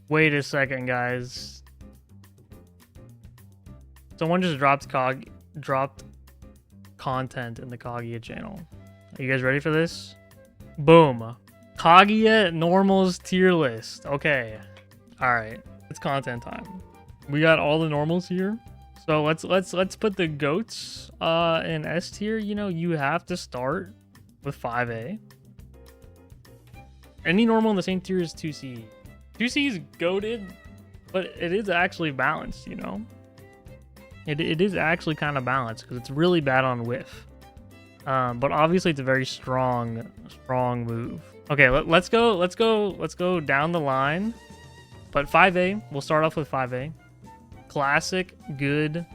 Wait a second, guys. Someone just dropped content in the Kaguya channel. Are you guys ready for this? Boom. Kaguya normals tier list. Okay. All right. It's content time. We got all the normals here. So let's put the goats in S tier. You know, you have to start with 5A. Any normal in the same tier as 2C. 2C is goated, but it is actually balanced, you know? It is actually kind of balanced because it's really bad on whiff. But obviously it's a very strong move. Okay, let's go down the line. But 5A, we'll start off with 5A. Classic, good,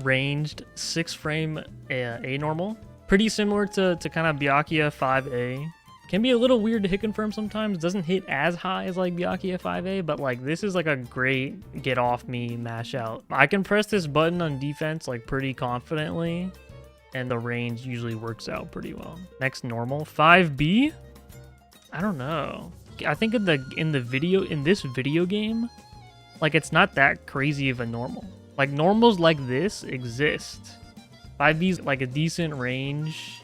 ranged, 6-frame A normal. Pretty similar to kind of Byakuya 5A. Can be a little weird to hit confirm sometimes. Doesn't hit as high as like Byakuya 5A, but like this is like a great get off me mash out. I can press this button on defense like pretty confidently, and the range usually works out pretty well. Next normal, 5B. I don't know. I think in this video game, like it's not that crazy of a normal. Like normals like this exist. 5B's like a decent range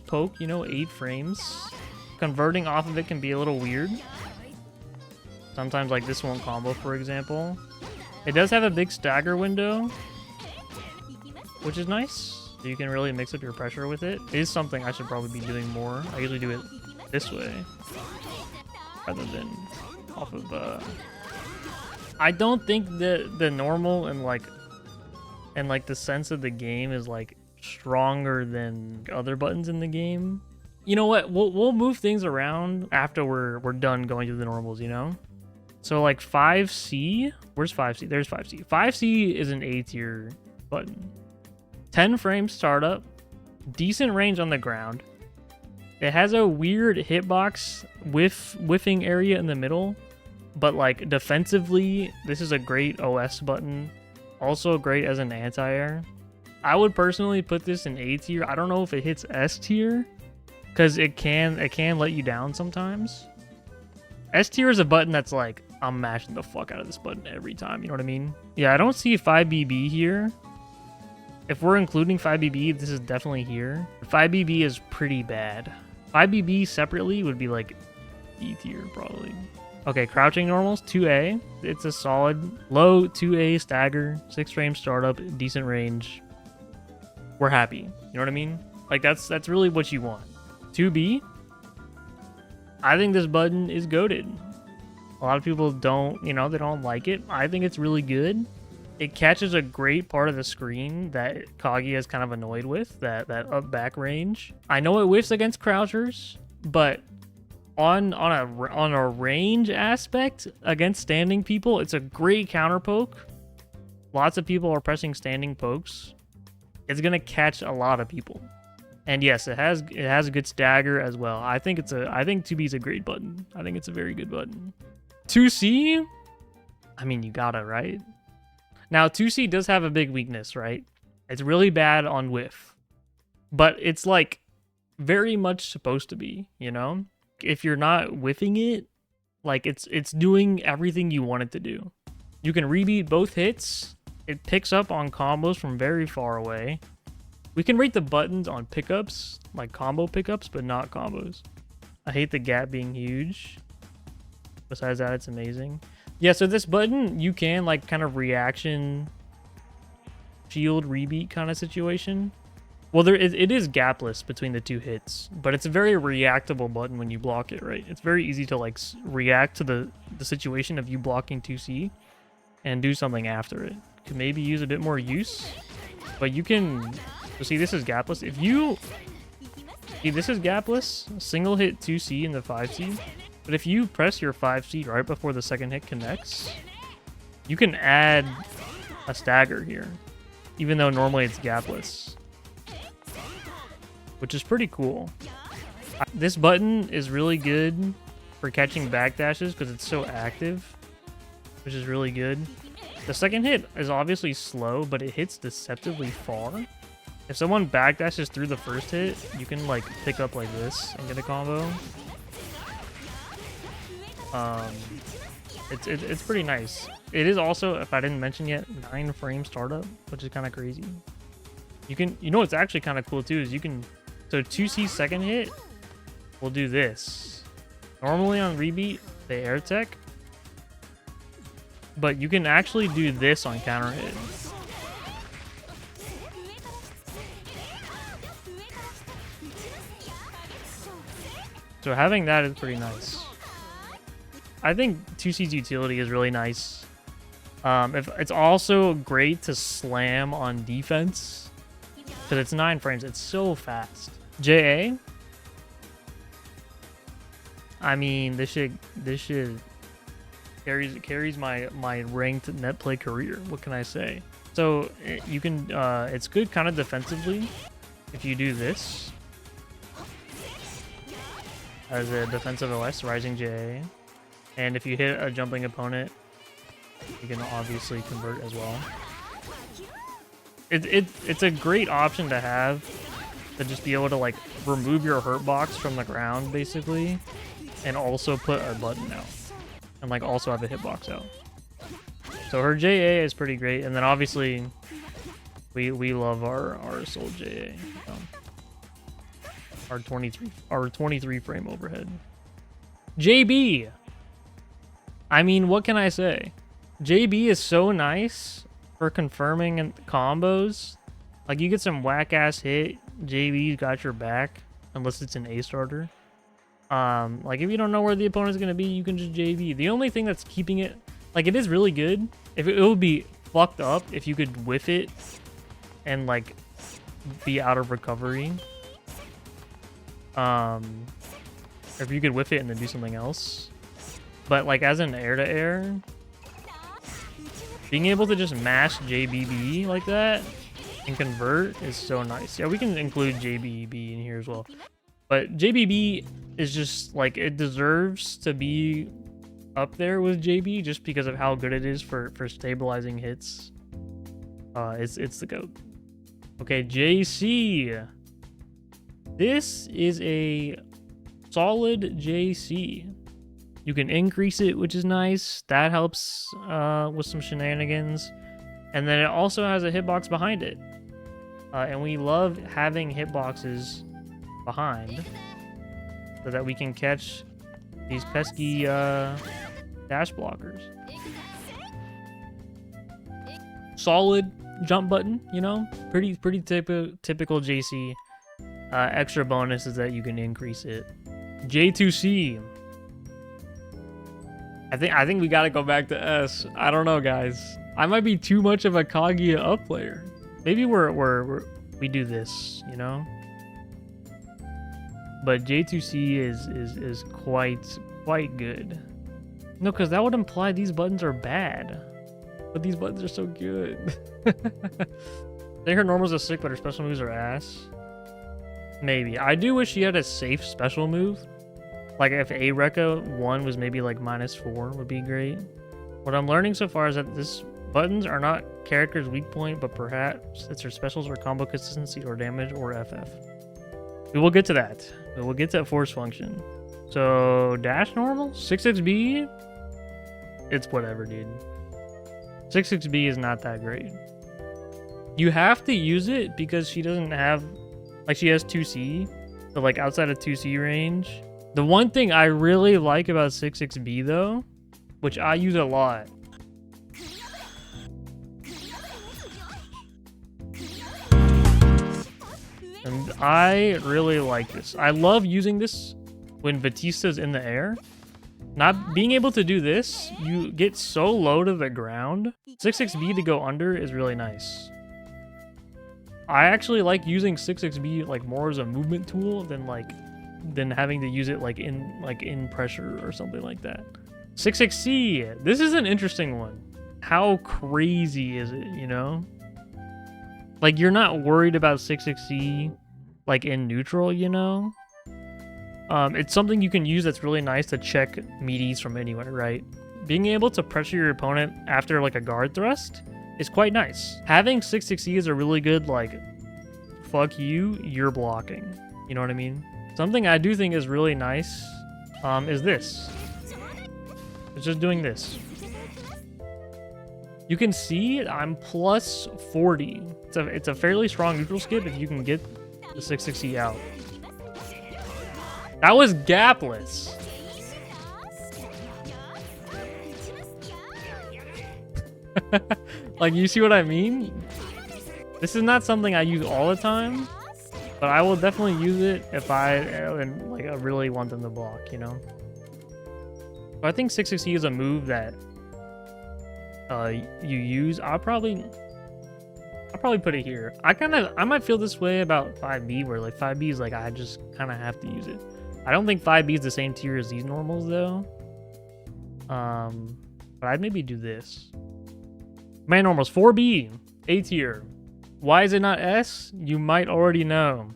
poke, you know, 8 frames. Converting off of it can be a little weird. Sometimes like this won't combo, for example. It does have a big stagger window, which is nice. So you can really mix up your pressure with it. It is something I should probably be doing more. I usually do it this way rather than off of I don't think the normal and like the sense of the game is like stronger than other buttons in the game. You know what? We'll move things around after we're done going through the normals, you know? So like 5C, where's 5C? There's 5C. 5C is an A tier button. 10 frames startup, decent range on the ground. It has a weird hitbox whiffing area in the middle, but like defensively, this is a great OS button. Also great as an anti-air. I would personally put this in A tier. I don't know if it hits S tier because it can let you down sometimes. S tier is a button that's like, I'm mashing the fuck out of this button every time. You know what I mean? Yeah, I don't see 5BB here. If we're including 5BB, this is definitely here. 5BB is pretty bad. 5BB separately would be like D tier probably. Okay, crouching normals, 2A. It's a solid low 2A stagger, 6 frame startup, decent range. We're happy. You know what I mean? Like that's really what you want. 2B. I think this button is goated. A lot of people don't, you know, they don't like it. I think it's really good. It catches a great part of the screen that Kaguya is kind of annoyed with, that up back range. I know it whiffs against crouchers, but on a range aspect against standing people, it's a great counter poke. Lots of people are pressing standing pokes. It's gonna catch a lot of people. And yes, it has a good stagger as well. I think 2B is a great button. I think it's a very good button. 2C, I mean, you gotta, right? Now 2C does have a big weakness, right? It's really bad on whiff, but it's like very much supposed to be, you know? If you're not whiffing it, like it's doing everything you want it to do. You can rebeat both hits. It picks up on combos from very far away. We can rate the buttons on pickups, like combo pickups, but not combos. I hate the gap being huge. Besides that, it's amazing. Yeah, so this button, you can like kind of reaction shield rebeat kind of situation. Well, it is gapless between the 2 hits, but it's a very reactable button when you block it, right? It's very easy to like react to the situation of you blocking 2C and do something after it. Could maybe use a bit more use, but you can. So see, this is gapless. If you see, this is gapless. Single hit 2C in the 5C. But if you press your 5C right before the second hit connects, you can add a stagger here, even though normally it's gapless, which is pretty cool. This button is really good for catching backdashes because it's so active, which is really good. The second hit is obviously slow, but it hits deceptively far. If someone backdashes through the first hit, you can like pick up like this and get a combo. It's pretty nice. It is also, if I didn't mention yet, 9-frame startup, which is kind of crazy. You know what's actually kind of cool too is you can, so 2C second hit will do this. Normally on rebeat, they air tech, but you can actually do this on counter hit. So having that is pretty nice. I think 2C's utility is really nice. If it's also great to slam on defense because it's 9 frames. It's so fast. JA. I mean, this shit carries my ranked net play career. What can I say? So you can it's good kind of defensively if you do this as a defensive OS, rising JA. And if you hit a jumping opponent, you can obviously convert as well. It's a great option to have, to just be able to like remove your hurt box from the ground basically, and also put a button out, and like also have a hitbox out. So her JA is pretty great, and then obviously we love our Soul JA. Our 23 frame overhead. JB. I mean, what can I say? JB is so nice for confirming combos. Like, you get some whack-ass hit, JB got your back, unless it's an A starter. Like, if you don't know where the opponent's going to be, you can just JB. The only thing that's keeping it... Like, it is really good. If it would be fucked up if you could whiff it and, like, be out of recovery. If you could whiff it and then do something else. But like as an air-to-air, being able to just mash JBB like that and convert is so nice. Yeah, we can include JBB in here as well. But JBB is just like, it deserves to be up there with JB just because of how good it is for stabilizing hits. It's the GOAT. Okay, JC. This is a solid JC. You can increase it, which is nice. That helps with some shenanigans. And then it also has a hitbox behind it. And we love having hitboxes behind so that we can catch these pesky dash blockers. Solid jump button, you know? Pretty typical JC. Extra bonus is that you can increase it. J2C. I think we gotta go back to S. I don't know, guys. I might be too much of a Kaguya up player. Maybe we do this, you know. But J2C is quite good. No, because that would imply these buttons are bad. But these buttons are so good. I think her normals are sick, but her special moves are ass. Maybe. I do wish she had a safe special move. Like if A Rekka 1 was maybe like -4 would be great. What I'm learning so far is that this buttons are not character's weak point, but perhaps it's her specials or combo consistency or damage or FF. We will get to that. We will get to force function. So dash normal? 6xB? It's whatever, dude. 6xB is not that great. You have to use it because she doesn't have... Like, she has 2C. So, like, outside of 2C range... The one thing I really like about 6xB, though, which I use a lot... And I really like this. I love using this when Batista's in the air. Not being able to do this, you get so low to the ground. 6xB to go under is really nice. I actually like using 6xB like more as a movement tool than having to use it like in pressure or something like that. 6xC. This is an interesting one. How crazy is it, you know? Like, you're not worried about 6xC like in neutral, you know? It's something you can use that's really nice to check meaties from anywhere, right? Being able to pressure your opponent after like a guard thrust is quite nice. Having 6xC is a really good like, fuck you, you're blocking. You know what I mean? Something I do think is really nice is this. It's just doing this. You can see I'm plus 40. It's a fairly strong neutral skip if you can get the 660 out. That was gapless. Like, you see what I mean? This is not something I use all the time, but I will definitely use it if I really want them to block, you know? So I think 660 is a move that you use. I'll probably put it here. I might feel this way about 5B, where like 5B is like I just kind of have to use it. I don't think 5B is the same tier as these normals though. But I'd maybe do this. Main normals 4B, A tier. Why is it not S? You might already know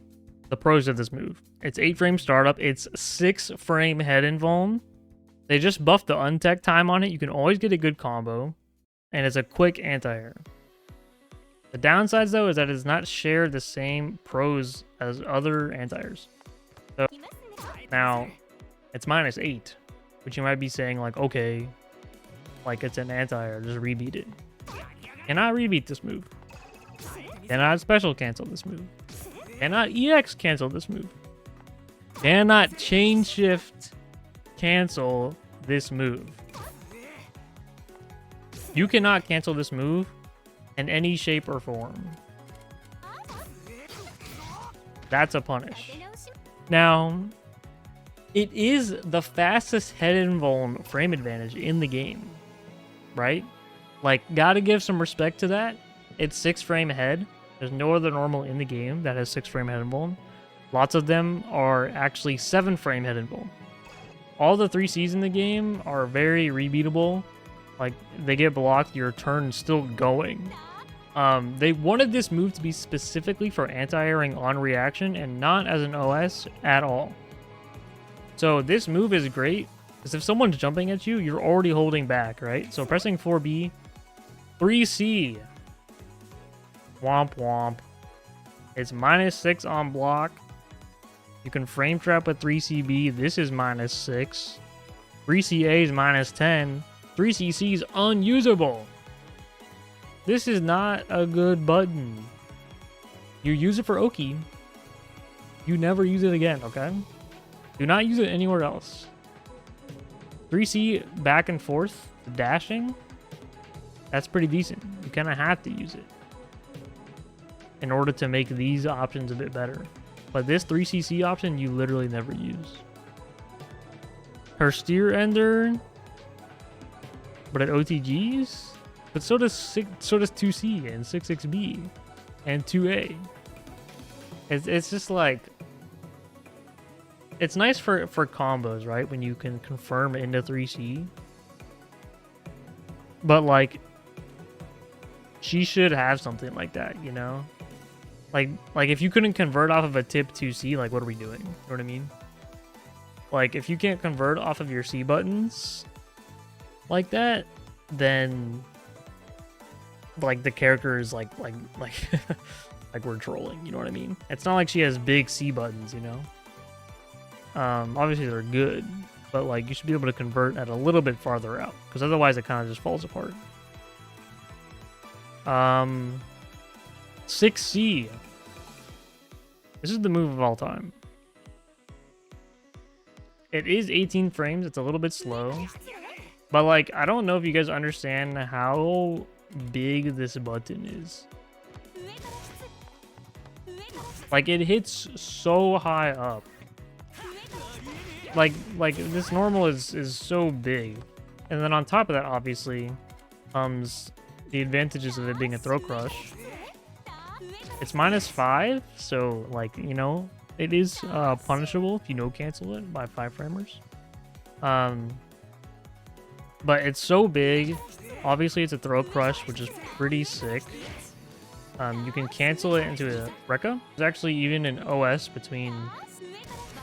the pros of this move. It's 8-frame startup. It's 6-frame head invuln. They just buffed the untech time on it. You can always get a good combo. And it's a quick anti-air. The downsides, though, is that it does not share the same pros as other anti-airs. So, now, it's -8. Which you might be saying, like, okay, like it's an anti-air, just rebeat it. Cannot rebeat this move. Cannot special cancel this move. Cannot EX cancel this move. Cannot chain shift cancel this move. You cannot cancel this move in any shape or form. That's a punish. Now, it is the fastest head invuln frame advantage in the game, right? Like, gotta give some respect to that. It's 6-frame head. There's no other normal in the game that has 6-frame head invuln. Lots of them are actually 7-frame head invuln. All the 3Cs in the game are very rebeatable. Like, they get blocked, your turn's still going. They wanted this move to be specifically for anti-airing on reaction and not as an OS at all. So this move is great, because if someone's jumping at you, you're already holding back, right? So pressing 4B, 3C. Womp womp. It's -6 on block. You can frame trap with 3CB. This is -6. 3CA is -10. 3CC is unusable. This is not a good button. You use it for Oki. You never use it again, okay? Do not use it anywhere else. 3C back and forth, dashing. That's pretty decent. You kind of have to use it in order to make these options a bit better. But this 3CC option, you literally never use. Her steer ender, but at OTGs, but so does 2C and 66B and 2A. It's just like, it's nice for combos, right? When you can confirm into 3C. But like, she should have something like that, you know? Like if you couldn't convert off of a tip 2C, like what are we doing? You know what I mean? Like if you can't convert off of your C buttons like that, then like the character is like like we're trolling, you know what I mean? It's not like she has big C buttons, you know? Obviously they're good, but like you should be able to convert at a little bit farther out, because otherwise it kind of just falls apart. 6C. This is the move of all time. It is 18 frames. It's a little bit slow. But like, I don't know if you guys understand how big this button is. Like, it hits so high up. Like this normal is so big. And then on top of that, obviously, comes the advantages of it being a throw crush. It's -5, so like, you know, it is punishable if you no cancel it by 5-framers. But it's so big. Obviously, it's a throw crush, which is pretty sick. You can cancel it into a Rekka. There's actually even an OS between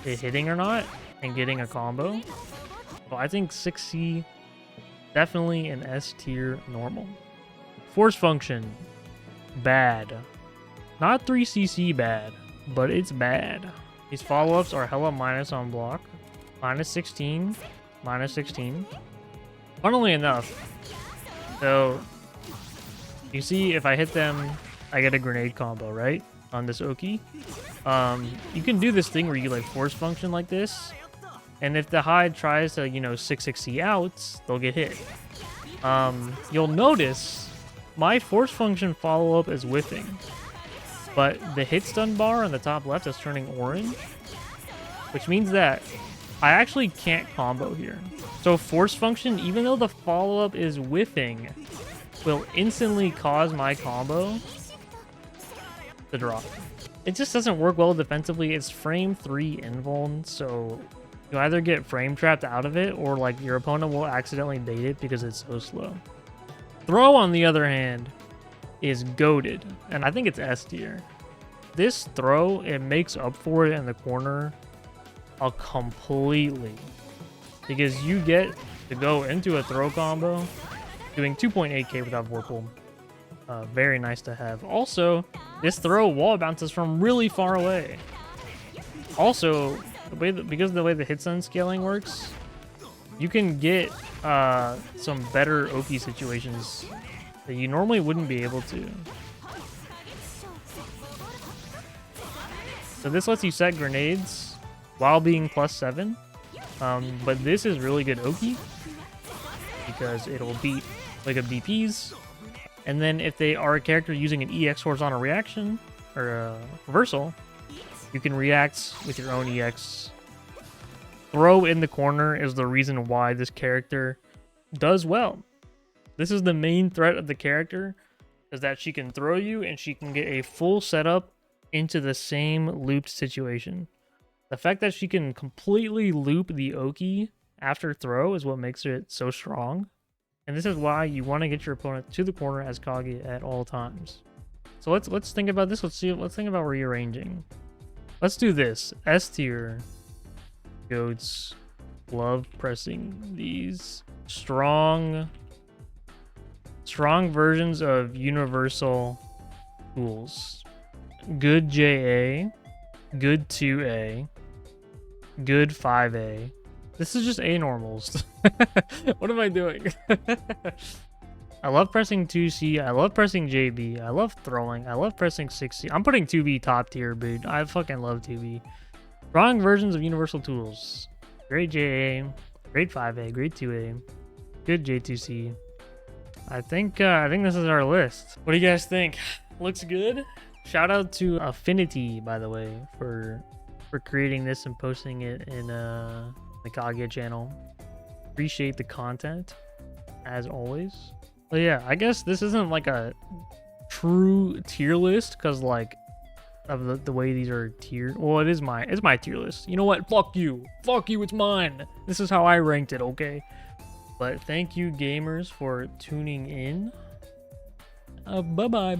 it hitting or not and getting a combo. So I think 6C, definitely an S tier normal. Force function, bad. Not 3CC bad, but it's bad. These follow-ups are hella minus on block. -16, -16. Funnily enough, so you see if I hit them, I get a grenade combo, right? On this Oki. You can do this thing where you like force function like this. And if the Hyde tries to, 660 out, they'll get hit. You'll notice my force function follow-up is whiffing. But the hit stun bar on the top left is turning orange. Which means that I actually can't combo here. So force function, even though the follow-up is whiffing, will instantly cause my combo to drop. It just doesn't work well defensively. It's frame 3 invuln, so you either get frame trapped out of it or like your opponent will accidentally bait it because it's so slow. Throw, on the other hand, is goated, and I think it's S tier. This throw, it makes up for it in the corner completely, because you get to go into a throw combo doing 2.8k without Vorpal. Very nice to have. Also, this throw wall bounces from really far away. Also, because of the way the hit stun scaling works, you can get some better Oki situations that you normally wouldn't be able to. So this lets you set grenades while being +7. But this is really good Oki because it'll beat like a BPs. And then if they are a character using an EX horizontal reaction or a reversal, you can react with your own EX. Throw in the corner is the reason why this character does well. This is the main threat of the character, is that she can throw you and she can get a full setup into the same looped situation. The fact that she can completely loop the Oki after throw is what makes it so strong. And this is why you want to get your opponent to the corner as Kaguya at all times. So let's think about this. Let's think about rearranging. Let's do this. S tier goats love pressing these strong versions of universal tools. Good JA, good 2A, good 5A. This is just A normals. What am I doing? I love pressing 2C. I love pressing JB. I love throwing. I love pressing 6C. I'm putting 2B top tier, dude. I fucking love 2B. Strong versions of universal tools. Great JA, great 5A, great 2A, good J2C. I think this is our list. What do you guys think? Looks good. Shout out to Affinity, by the way, for creating this and posting it in the Kaguya channel. Appreciate the content as always. But yeah, I guess this isn't like a true tier list because like of the way these are tiered. Well, it's my tier list. You know what? Fuck you, it's mine. This is how I ranked it, okay? But thank you gamers for tuning in. Bye bye.